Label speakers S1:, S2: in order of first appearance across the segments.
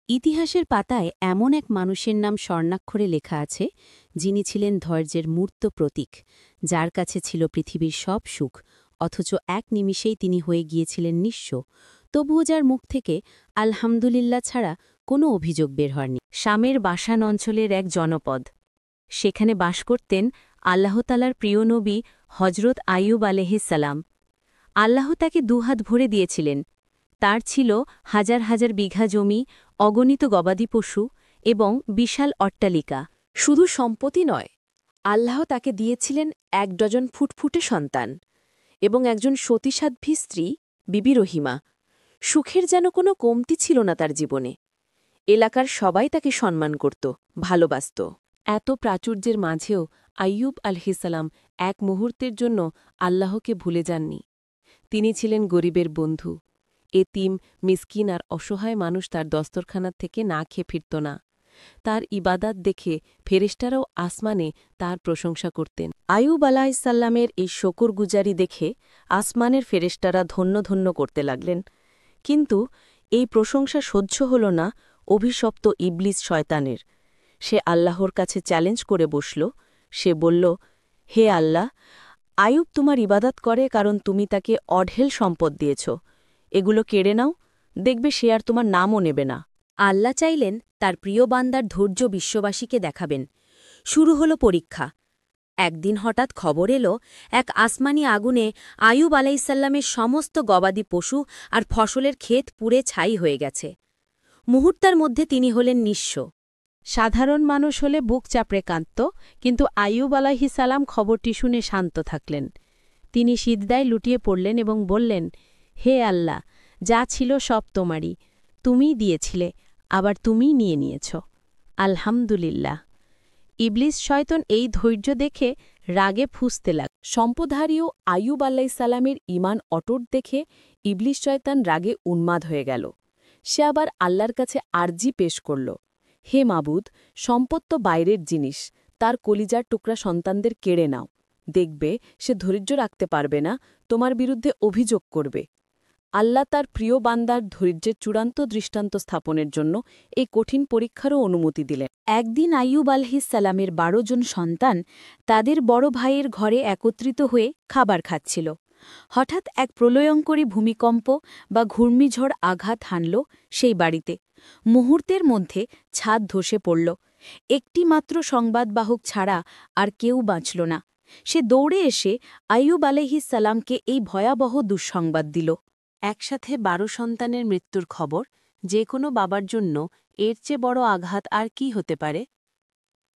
S1: ইতিহাসের পাতায় এমন এক মানুষের নাম স্বর্ণাক্ষরে লেখা আছে যিনি ছিলেন ধৈর্যের মূর্ত প্রতীক, যার কাছে ছিল পৃথিবীর সব সুখ, অথচ এক নিমিষেই তিনি হয়ে গিয়েছিলেন নিঃস্ব। তবুও যার মুখ থেকে আলহামদুলিল্লাহ ছাড়া কোনো অভিযোগ বের হয়নি। শামের বাসান অঞ্চলের এক জনপদ, সেখানে বাস করতেন আল্লাহতালার প্রিয় নবী হজরত আইয়ুব আলাইহিসসালাম। আল্লাহ তাকে দুহাত ভরে দিয়েছিলেন। তার ছিল হাজার হাজার বিঘা জমি, অগণিত গবাদি পশু এবং বিশাল অট্টালিকা। শুধু সম্পত্তি নয়, আল্লাহ তাকে দিয়েছিলেন এক ডজন ফুটফুটে সন্তান এবং একজন সতীসাধ্বী স্ত্রী বিবি রহিমা। সুখের যেন কোনো কমতি ছিল না তার জীবনে। এলাকার সবাই তাকে সম্মান করত, ভালোবাসত।
S2: এত প্রাচুর্যের মাঝেও আইয়ুব আলহিসাল্লাম এক মুহূর্তের জন্য আল্লাহকে ভুলে যাননি। তিনি ছিলেন গরিবের বন্ধু। এতিম, মিসকিন আর অসহায় মানুষ তার দস্তরখানার থেকে না খেয়ে ফিরত না। তার ইবাদাত দেখে ফেরেশতারাও আসমানে তার প্রশংসা করতেন।
S1: আইয়ুব আলাইসাল্লামের এই শকরগুজারি দেখে আসমানের ফেরেশতারা ধন্য ধন্য করতে লাগলেন। কিন্তু এই প্রশংসা সহ্য হল না অভিশপ্ত ইবলিস শয়তানের। সে আল্লাহর কাছে চ্যালেঞ্জ করে বসল। সে বলল, হে আল্লাহ, আইয়ুব তোমার ইবাদত করে কারণ তুমি তাকে অঢেল সম্পদ দিয়েছ। এগুলো কেড়ে নাও, দেখবে সে আর তোমার নামও নেবে না। আল্লাহ চাইলেন তার প্রিয় বান্দার ধৈর্য বিশ্ববাসীকে দেখাবেন। শুরু হল পরীক্ষা। একদিন হঠাৎ খবর এলো, এক আসমানি আগুনে আইয়ুব আলাইসাল্লামের সমস্ত গবাদি পশু আর ফসলের ক্ষেত পুড়ে ছাই হয়ে গেছে। মুহূর্তের মধ্যে তিনি হলেন নিঃস্ব।
S2: সাধারণ মানুষ হলে বুক চাপড়ে কাঁদত, কিন্তু আইয়ুব আলাইহিসাল্লাম খবরটি শুনে শান্ত থাকলেন। তিনি সিজদায় লুটিয়ে পড়লেন এবং বললেন, হে আল্লাহ, যা ছিল সব তোমারই। তুমিই দিয়েছিলে, আবার তুমিই নিয়ে নিয়েছ। আলহামদুলিল্লাহ। ইবলিস শয়তান এই ধৈর্য দেখে রাগে ফুঁসতে লাগ।
S3: সম্পদহারীও আইয়ুব আলাইসাল্লামের ঈমান অটুট দেখে ইবলিস শয়তান রাগে উন্মাদ হয়ে গেল। সে আবার আল্লাহর কাছে আরজি পেশ করল, হে মাবুদ, সম্পদ তো বাইরের জিনিস, তার কলিজার টুকরা সন্তানদের কেড়ে নাও। দেখবে সে ধৈর্য রাখতে পারবে না, তোমার বিরুদ্ধে অভিযোগ করবে। আল্লাহ তার প্রিয় বান্দার ধৈর্যের চূড়ান্ত দৃষ্টান্ত স্থাপনের জন্য এই কঠিন পরীক্ষারও অনুমতি দিলেন।
S1: একদিন আইয়ুব আলাইহিসসালামের ১২ জন সন্তান তাদের বড় ভাইয়ের ঘরে একত্রিত হয়ে খাবার খাচ্ছিল। হঠাৎ এক প্রলয়ঙ্করী ভূমিকম্প বা ঘূর্ণিঝড় আঘাত হানল সেই বাড়িতে। মুহূর্তের মধ্যে ছাদ ধসে পড়ল। একটি মাত্র সংবাদবাহক ছাড়া আর কেউ বাঁচল না। সে দৌড়ে এসে আইয়ুব আলাইহিসসালামকে এই ভয়াবহ দুঃসংবাদ দিল। একসাথে ১২ সন্তানের মৃত্যুর খবর যে কোনো বাবার জন্য এর চেয়ে বড় আঘাত আর কি হতে পারে।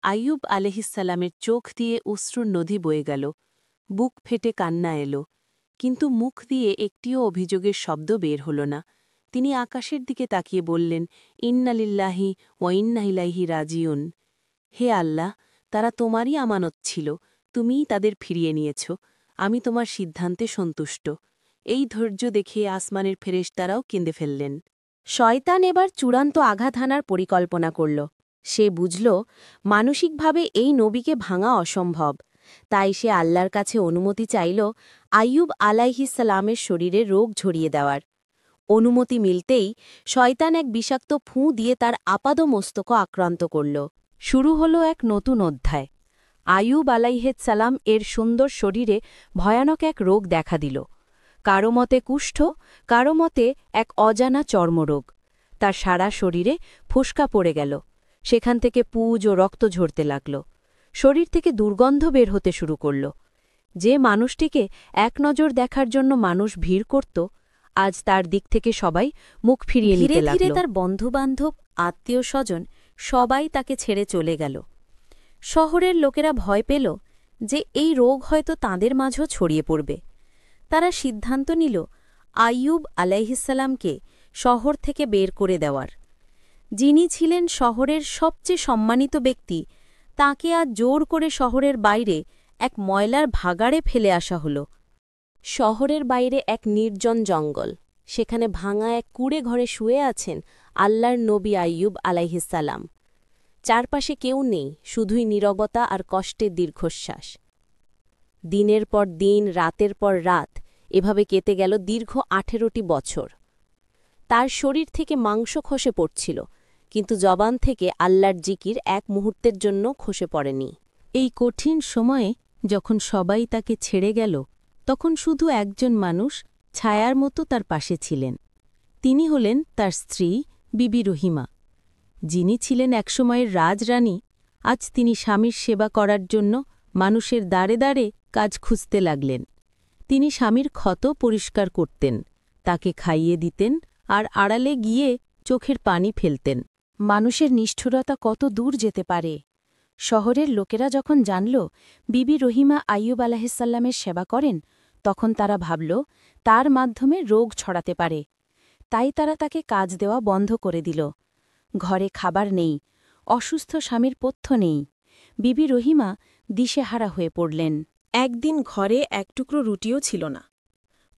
S1: আইয়ুব আলাইহিসসালামের চোখ দিয়ে অশ্রুর নদী বয়ে গেল, বুক ফেটে কান্না এলো, কিন্তু মুখ দিয়ে একটিও অভিযোগের শব্দ বের হল না। তিনি আকাশের দিকে তাকিয়ে বললেন, ইন্নালিল্লাহি ওয়া ইন্না ইলাইহি রাজিউন। হে আল্লাহ, তারা তোমারই আমানত ছিল, তুমিই তাদের ফিরিয়ে নিয়েছ। আমি তোমার সিদ্ধান্তে সন্তুষ্ট। এই ধৈর্য দেখে আসমানের ফেরেশতারাও কেঁদে ফেললেন। শয়তান এবার চূড়ান্ত আঘাত হানার পরিকল্পনা করল। সে বুঝল মানসিকভাবে এই নবীকে ভাঙা অসম্ভব। তাই সে আল্লাহর কাছে অনুমতি চাইল আইয়ুব আলাইহিসসালামের শরীরে রোগ ঝরিয়ে দেওয়ার। অনুমতি মিলতেই শয়তান এক বিষাক্ত ফুঁ দিয়ে তার আপাদমস্তক আক্রান্ত করল। শুরু হল এক নতুন অধ্যায়। আইয়ুব আলাইহিসসালাম এর সুন্দর শরীরে ভয়ানক এক রোগ দেখা দিল। কারো মতে কুষ্ঠ, কারো মতে এক অজানা চর্মরোগ। তার সারা শরীরে ফোসকা পড়ে গেল। সেখান থেকে পুজ ও রক্ত ঝরতে লাগল। শরীর থেকে দুর্গন্ধ বের হতে শুরু করল। যে মানুষটিকে এক নজর দেখার জন্য মানুষ ভিড় করত, আজ তার দিক থেকে সবাই মুখ ফিরিয়ে নিতে লাগল। ধীরে ধীরে তার বন্ধুবান্ধব, আত্মীয় স্বজন সবাই তাকে ছেড়ে চলে গেল। শহরের লোকেরা ভয় পেল যে এই রোগ হয়তো তাঁদের মাঝেও ছড়িয়ে পড়বে। তারা সিদ্ধান্ত নিল আইয়ুব আলাইহিসসালামকে শহর থেকে বের করে দেওয়ার। যিনি ছিলেন শহরের সবচেয়ে সম্মানিত ব্যক্তি, তাকে আজ জোর করে শহরের বাইরে এক ময়লার ভাগাড়ে ফেলে আসা হল। শহরের বাইরে এক নির্জন জঙ্গল। সেখানে ভাঙা এক কুঁড়ে ঘরে শুয়ে আছেন আল্লাহর নবী আইয়ুব আলাইহিসসালাম। চারপাশে কেউ নেই, শুধুই নীরবতা আর কষ্টের দীর্ঘশ্বাস। দিনের পর দিন, রাতের পর রাত এভাবে কেটে গেল দীর্ঘ ১৮টি বছর। তার শরীর থেকে মাংস খসে পড়ছিল,
S4: কিন্তু জবান থেকে আল্লাহর জিকির এক মুহূর্তের জন্য খসে পড়েনি।
S2: এই কঠিন সময়ে যখন সবাই তাকে ছেড়ে গেল, তখন শুধু একজন মানুষ ছায়ার মতো তার পাশে ছিলেন। তিনি হলেন তার স্ত্রী বিবি রহিমা, যিনি ছিলেন একসময়ের রাজরানী। আজ তিনি স্বামীর সেবা করার জন্য মানুষের দাঁড়ে দাঁড়ে কাজ খুঁজতে লাগলেন। তিনি স্বামীর ক্ষত পরিষ্কার করতেন, তাকে খাইয়ে দিতেন আর আড়ালে গিয়ে চোখের পানি ফেলতেন।
S1: মানুষের নিষ্ঠুরতা কত দূর যেতে পারে! শহরের লোকেরা যখন জানল বিবি রহিমা আইয়ুব আলাহিসাল্লামের সেবা করেন, তখন তারা ভাবল তার মাধ্যমে রোগ ছড়াতে পারে। তাই তারা তাকে কাজ দেওয়া বন্ধ করে দিল। ঘরে খাবার নেই, অসুস্থ স্বামীর পথ্য নেই। বিবি রহিমা দিশেহারা হয়ে পড়লেন।
S3: একদিন ঘরে এক টুকরো রুটিও ছিল না।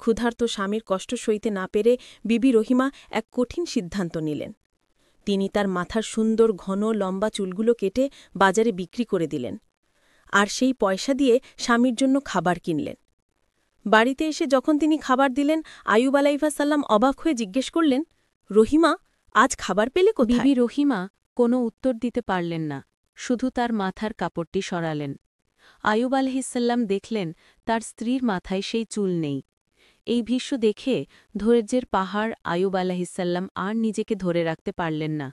S3: ক্ষুধার্ত স্বামীর কষ্ট সইতে না পেরে বিবি রহিমা এক কঠিন সিদ্ধান্ত নিলেন। তিনি তার মাথার সুন্দর ঘন লম্বা চুলগুলো কেটে বাজারে বিক্রি করে দিলেন, আর সেই পয়সা দিয়ে স্বামীর জন্য খাবার কিনলেন। বাড়িতে এসে যখন তিনি খাবার দিলেন, আইয়ুব আলাইহিসসালাম অবাক হয়ে জিজ্ঞেস করলেন, রহিমা, আজ খাবার পেলে কোথায়?
S2: বিবি রহিমা কোনো উত্তর দিতে পারলেন না, শুধু তার মাথার কাপড়টি সরালেন। আইয়ুব আলাইহিসসালাম দেখলেন তার স্ত্রীর মাথায় সেই চুল নেই। এই ভীষ্ম দেখে ধৈর্যের পাহাড় আইয়ুব আলাইহিসসালাম আর নিজেকে ধরে রাখতে পারলেন না।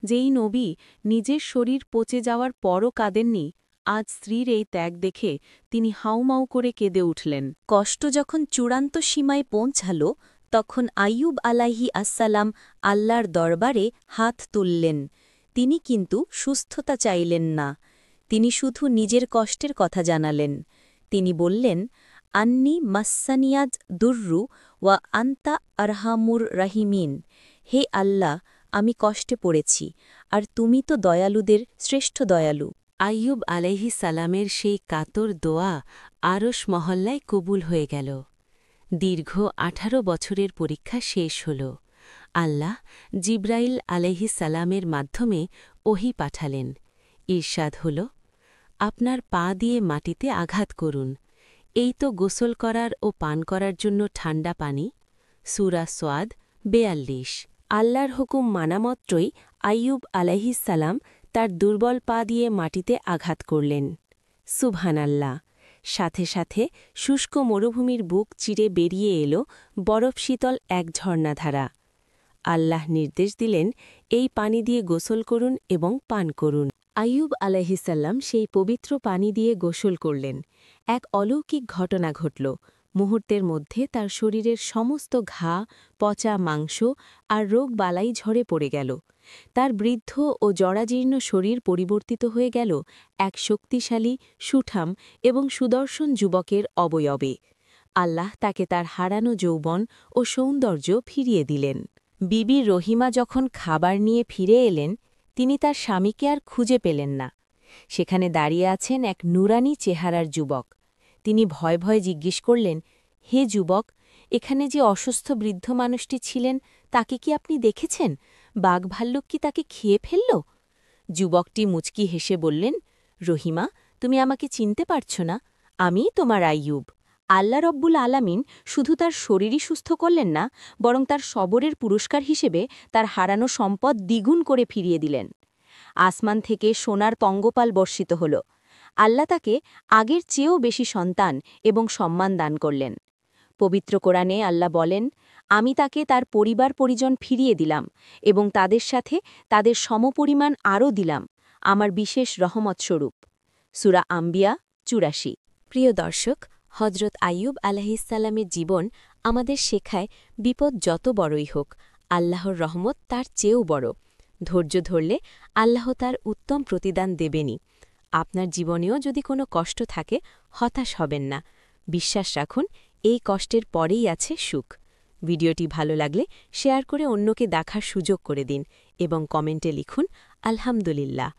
S2: যেই নবী নিজের শরীর পচে যাওয়ার পরও কাঁদেননি, আজ স্ত্রীর এই ত্যাগ দেখে তিনি হাউমাউ করে কেঁদে উঠলেন।
S1: কষ্ট যখন চূড়ান্ত সীমায় পৌঁছাল, তখন আইয়ুব আলাইহি আসসালাম আল্লাহর দরবারে হাত তুললেন। তিনি কিন্তু সুস্থতা চাইলেন না, তিনি শুধু নিজের কষ্টের কথা জানালেন। তিনি বললেন, আন্নি মাসানিয়াজ দুর্রু ওয়া আন্তা আরহামুর রাহিমিন। হে আল্লাহ, আমি কষ্টে পড়েছি, আর তুমি তো দয়ালুদের শ্রেষ্ঠ দয়ালু।
S2: আইয়ুব আলাইহিসসালামের সেই কাতর দোয়া আরশ মহল্লায় কবুল হয়ে গেল। দীর্ঘ 18 বছরের পরীক্ষা শেষ হল। আল্লাহ জিব্রাইল আলাইহিসসালামের মাধ্যমে ওহী পাঠালেন। ইরশাদ হল, আপনার পা দিয়ে মাটিতে আঘাত করুন। এই তো গোসল করার ও পান করার জন্য ঠান্ডা পানি। সূরা সোয়াদ 42।
S4: আল্লাহর হুকুম মানামাত্রই আইয়ুব আলাইহিসসালাম তার দুর্বল পা দিয়ে মাটিতে আঘাত করলেন। সুবহানাল্লাহ! সাথে সাথে শুষ্ক মরুভূমির বুক চিরে বেরিয়ে এল বরফ শীতল এক ঝর্ণাধারা। আল্লাহ নির্দেশ দিলেন, এই পানি দিয়ে গোসল করুন এবং পান করুন।
S1: আইয়ুব আলাইহিসসালাম সেই পবিত্র পানি দিয়ে গোসল করলেন। এক অলৌকিক ঘটনা ঘটল। মুহূর্তের মধ্যে তার শরীরের সমস্ত ঘা, পচা মাংস আর রোগ বালাই ঝরে পড়ে গেল। তার বৃদ্ধ ও জরাজীর্ণ শরীর পরিবর্তিত হয়ে গেল এক শক্তিশালী, সুঠাম এবং সুদর্শন যুবকের অবয়বে। আল্লাহ তাকে তার হারানো যৌবন ও সৌন্দর্য ফিরিয়ে দিলেন। বিবি রহিমা যখন খাবার নিয়ে ফিরে এলেন, তিনি তার স্বামীকে আর খুঁজে পেলেন না। সেখানে দাঁড়িয়ে আছেন এক নুরানি চেহারার যুবক। তিনি ভয় ভয়ে জিজ্ঞেস করলেন, হে যুবক, এখানে যে অসুস্থ বৃদ্ধ মানুষটি ছিলেন, তাকে কি আপনি দেখেছেন? বাঘ ভাল্লুক কি তাকে খেয়ে ফেলল? যুবকটি মুচকি হেসে বললেন, রহিমা, তুমি আমাকে চিনতে পারছ না? আমি তোমার আইয়ুব। আল্লাহ রব্বুল আলামিন শুধু তার শরীরই সুস্থ করলেন না, বরং তার সবরের পুরস্কার হিসেবে তার হারানো সম্পদ দ্বিগুণ করে ফিরিয়ে দিলেন। আসমান থেকে সোনার পঙ্গপাল বর্ষিত হল। আল্লাহ তাকে আগের চেয়েও বেশি সন্তান এবং সম্মান দান করলেন। পবিত্র কোরআনে আল্লাহ বলেন, আমি তাকে তার পরিবার পরিজন ফিরিয়ে দিলাম এবং তাদের সাথে তাদের সমপরিমাণ আরও দিলাম, আমার বিশেষ রহমত স্বরূপ। সূরা আম্বিয়া 84। প্রিয় দর্শক, হজরত আইয়ুব আলাইহিসসালামের জীবন আমাদের শেখায়, বিপদ যত বড়ই হোক, আল্লাহর রহমত তার চেয়েও বড়। ধৈর্য ধরলে আল্লাহ তার উত্তম প্রতিদান দেবেনই। আপনার জীবনেও যদি কোনো কষ্ট থাকে, হতাশ হবেন না। বিশ্বাস রাখুন, এই কষ্টের পরেই আছে সুখ। ভিডিওটি ভালো লাগলে শেয়ার করে অন্যকে দেখার সুযোগ করে দিন এবং কমেন্টে লিখুন আলহামদুলিল্লাহ।